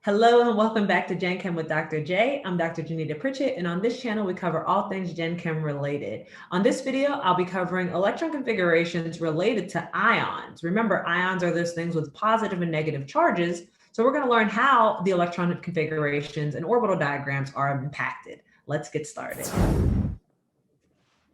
Hello and welcome back to Gen Chem with Dr. J. I'm Dr. Janita Pritchett, and on this channel, we cover all things Gen Chem related. On this video, I'll be covering electron configurations related to ions. Remember, ions are those things with positive and negative charges. So we're going to learn how the electron configurations and orbital diagrams are impacted. Let's get started.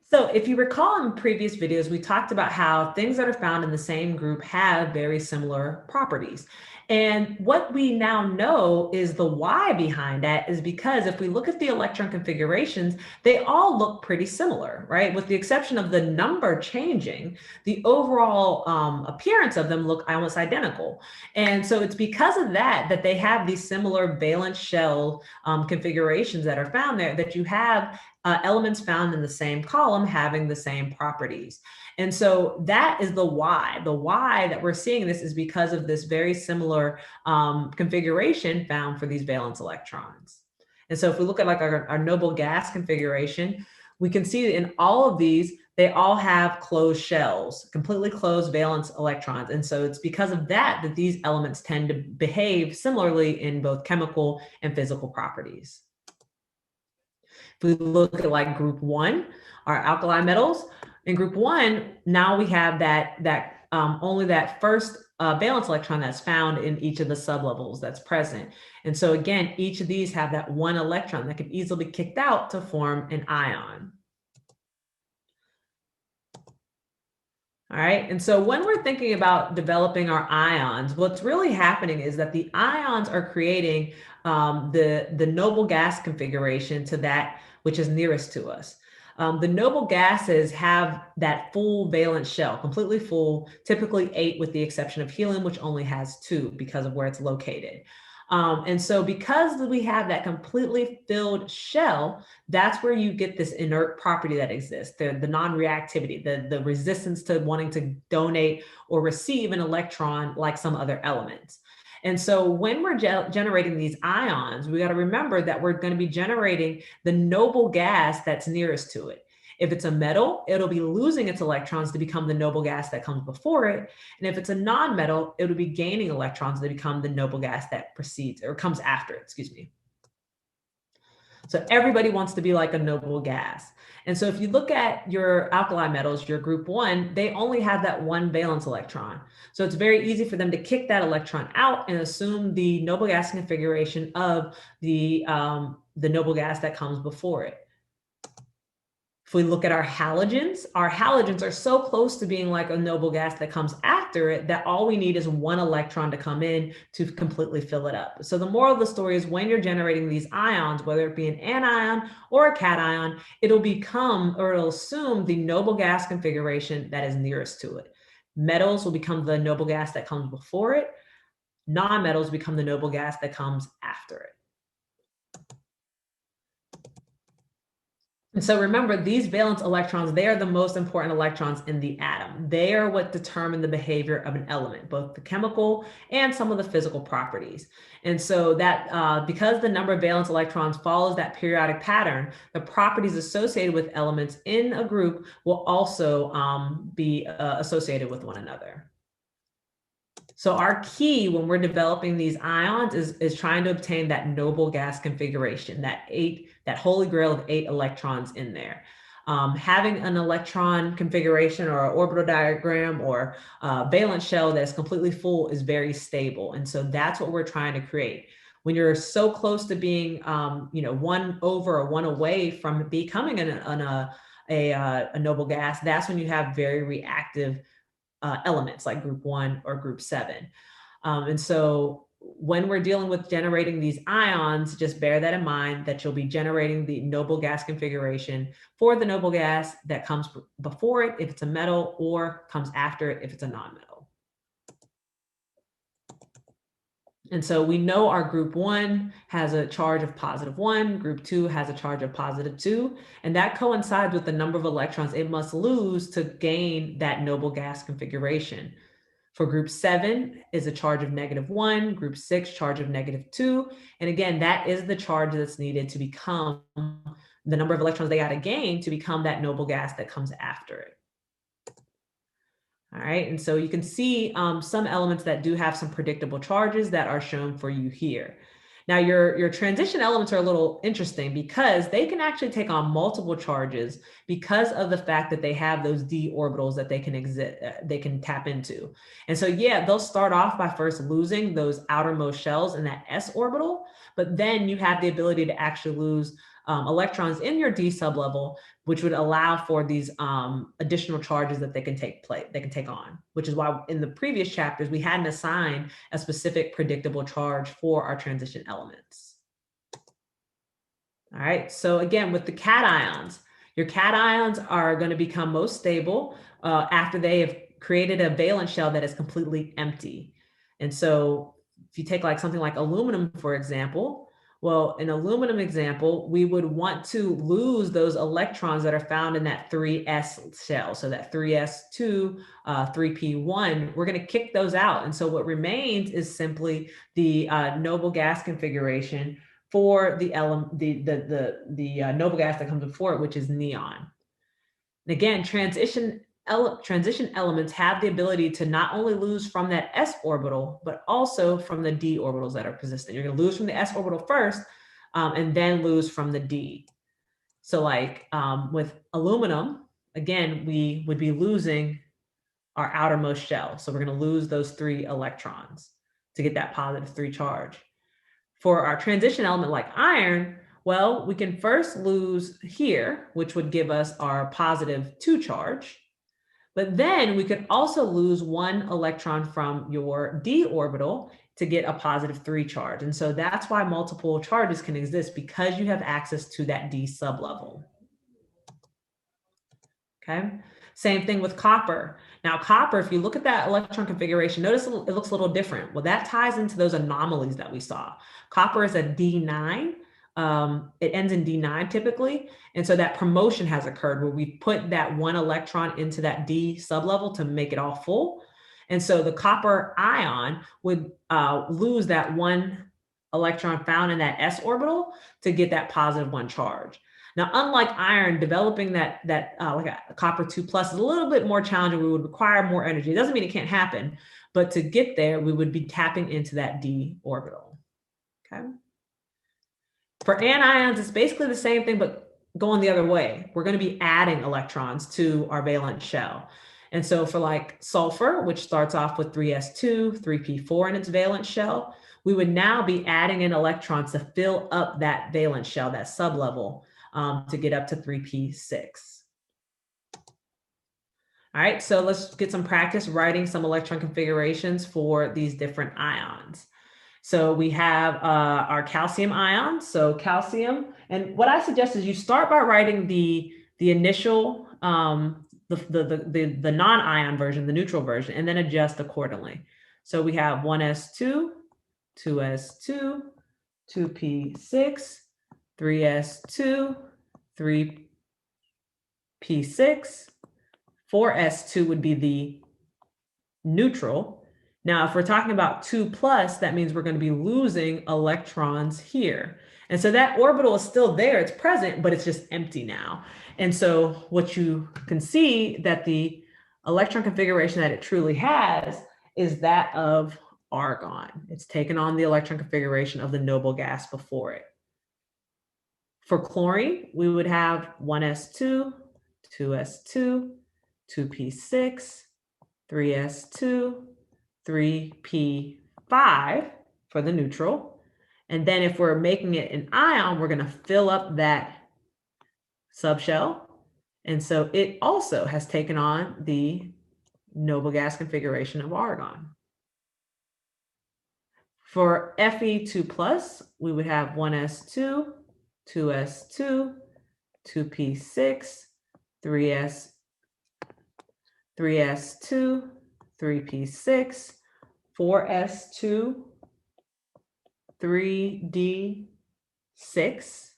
So if you recall in previous videos, we talked about how things that are found in the same group have very similar properties. And what we now know is the why behind that is because if we look at the electron configurations, they all look pretty similar, right? With the exception of the number changing, the overall appearance of them look almost identical. And so it's because of that that they have these similar valence shell configurations that are found there, that you have elements found in the same column having the same properties. And so that is the why. The why that we're seeing this is because of this very similar configuration found for these valence electrons. And so if we look at like our noble gas configuration, we can see that in all of these, they all have closed shells, completely closed valence electrons. And so it's because of that that these elements tend to behave similarly in both chemical and physical properties. If we look at like group 1, our alkali metals, in group 1, now we have that only that first valence electron that's found in each of the sublevels that's present. And so again, each of these have that one electron that can easily be kicked out to form an ion. All right, and so when we're thinking about developing our ions, what's really happening is that the ions are creating the noble gas configuration to that which is nearest to us. The noble gases have that full valence shell, completely full, typically 8 with the exception of helium, which only has 2 because of where it's located. And so because we have that completely filled shell, that's where you get this inert property that exists, the non-reactivity, the resistance to wanting to donate or receive an electron like some other elements. And so when we're generating these ions, we got to remember that we're going to be generating the noble gas that's nearest to it. If it's a metal, it'll be losing its electrons to become the noble gas that comes before it. And if it's a non-metal, it'll be gaining electrons to become the noble gas that precedes or comes after it, excuse me. So everybody wants to be like a noble gas. And so if you look at your alkali metals, your group 1, they only have that one valence electron. So it's very easy for them to kick that electron out and assume the noble gas configuration of the noble gas that comes before it. If we look at our halogens are so close to being like a noble gas that comes after it that all we need is one electron to come in to completely fill it up. So the moral of the story is when you're generating these ions, whether it be an anion or a cation, it'll assume the noble gas configuration that is nearest to it. Metals will become the noble gas that comes before it. Non-metals become the noble gas that comes after it. And so remember, these valence electrons, they are the most important electrons in the atom. They are what determine the behavior of an element, both the chemical and some of the physical properties. And so that because the number of valence electrons follows that periodic pattern, the properties associated with elements in a group will also be associated with one another. So our key when we're developing these ions is trying to obtain that noble gas configuration, that holy grail of 8 electrons in there. Having an electron configuration or an orbital diagram or valence shell that's completely full is very stable. And so that's what we're trying to create. When you're so close to being, one over or one away from becoming a noble gas, that's when you have very reactive elements like group 1 or group 7. And so when we're dealing with generating these ions, just bear that in mind that you'll be generating the noble gas configuration for the noble gas that comes before it if it's a metal or comes after it if it's a non-metal. And so we know our group 1 has a charge of +1, group 2 has a charge of +2, and that coincides with the number of electrons it must lose to gain that noble gas configuration. For group 7 is a charge of -1, group 6 charge of -2, and again, that is the charge that's needed to become the number of electrons they got to gain to become that noble gas that comes after it. All right, and so you can see some elements that do have some predictable charges that are shown for you here. Now, your transition elements are a little interesting because they can actually take on multiple charges because of the fact that they have those d orbitals that they can tap into. And so, yeah, they'll start off by first losing those outermost shells in that s orbital, but then you have the ability to actually lose electrons in your d sublevel, which would allow for these additional charges that they can take on, which is why in the previous chapters we hadn't assigned a specific predictable charge for our transition elements. All right, so again, with the cations, your cations are going to become most stable after they have created a valence shell that is completely empty. And so if you take like something like aluminum, for example, well, in aluminum example, we would want to lose those electrons that are found in that 3s shell. So that 3s2, 3p1, we're going to kick those out. And so what remains is simply the noble gas configuration for the noble gas that comes before it, which is neon. And again, transition elements have the ability to not only lose from that s orbital, but also from the d orbitals that are persistent. You're going to lose from the s orbital first, and then lose from the d. So like with aluminum, again, we would be losing our outermost shell. So we're going to lose those 3 electrons to get that +3 charge. For our transition element like iron, well, we can first lose here, which would give us our +2 charge. But then we could also lose 1 electron from your d orbital to get a +3 charge. And so that's why multiple charges can exist, because you have access to that d sublevel. Okay. Same thing with copper. Now, copper, if you look at that electron configuration, notice it looks a little different. Well, that ties into those anomalies that we saw. Copper is a D9. It ends in D9 typically. And so that promotion has occurred where we put that 1 electron into that D sublevel to make it all full. And so the copper ion would lose that 1 electron found in that s orbital to get that +1 charge. Now, unlike iron, developing that like a copper 2+ is a little bit more challenging. We would require more energy. It doesn't mean it can't happen, but to get there, we would be tapping into that d orbital. Okay. For anions, it's basically the same thing, but going the other way. We're going to be adding electrons to our valence shell. And so for like sulfur, which starts off with 3s2, 3p4 in its valence shell, we would now be adding in electrons to fill up that valence shell, that sublevel, to get up to 3p6. All right, so let's get some practice writing some electron configurations for these different ions. So we have our calcium ions. So calcium, and what I suggest is you start by writing the initial, the non-ion version, the neutral version, and then adjust accordingly. So we have 1s2, 2s2, 2p6, 3s2, 3p6, 4s2 would be the neutral. Now, if we're talking about 2+, that means we're going to be losing electrons here. And so that orbital is still there, it's present, but it's just empty now. And so what you can see that the electron configuration that it truly has is that of argon. It's taken on the electron configuration of the noble gas before it. For chlorine, we would have 1s2, 2s2, 2p6, 3s2, 3p5 for the neutral. And then if we're making it an ion, we're going to fill up that subshell. And so it also has taken on the noble gas configuration of argon. For Fe2+, we would have 1s2, 2s2, 2p6, 3s2, 3p6, 4s2, 3d6.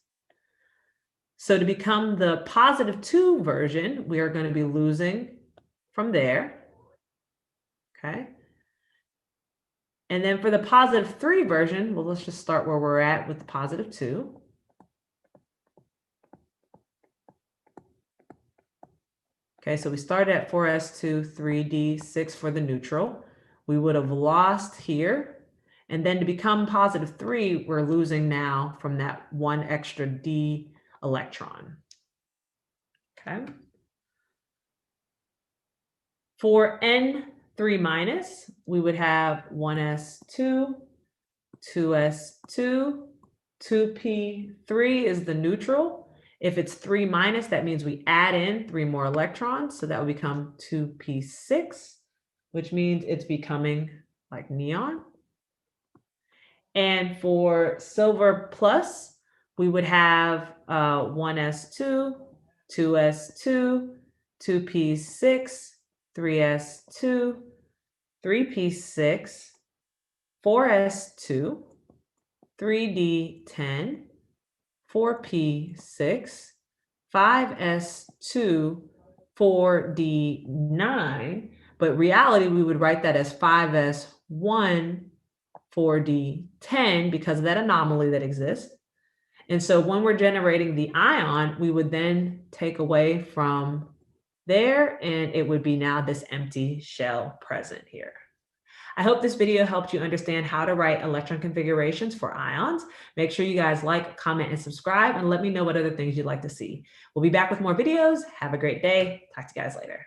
So to become the +2 version, we are going to be losing from there. Okay. And then for the +3 version, well, let's just start where we're at with the +2. Okay, so we started at 4s2, 3d6 for the neutral. We would have lost here. And then to become positive 3, we're losing now from that one extra D electron. Okay. For N3 minus, we would have 1s2, 2s2, 2p3 is the neutral. If it's 3 minus, that means we add in 3 more electrons. So that would become 2p6, which means it's becoming like neon. And for silver plus, we would have 1s2, 2s2, 2p6, 3s2, 3p6, 4s2, 3d10, 4p6, 5s2, 4d9, but reality we would write that as 5s1, 4d10 because of that anomaly that exists. And so when we're generating the ion, we would then take away from there, and it would be now this empty shell present here. I hope this video helped you understand how to write electron configurations for ions. Make sure you guys like, comment, and subscribe, and let me know what other things you'd like to see. We'll be back with more videos. Have a great day. Talk to you guys later.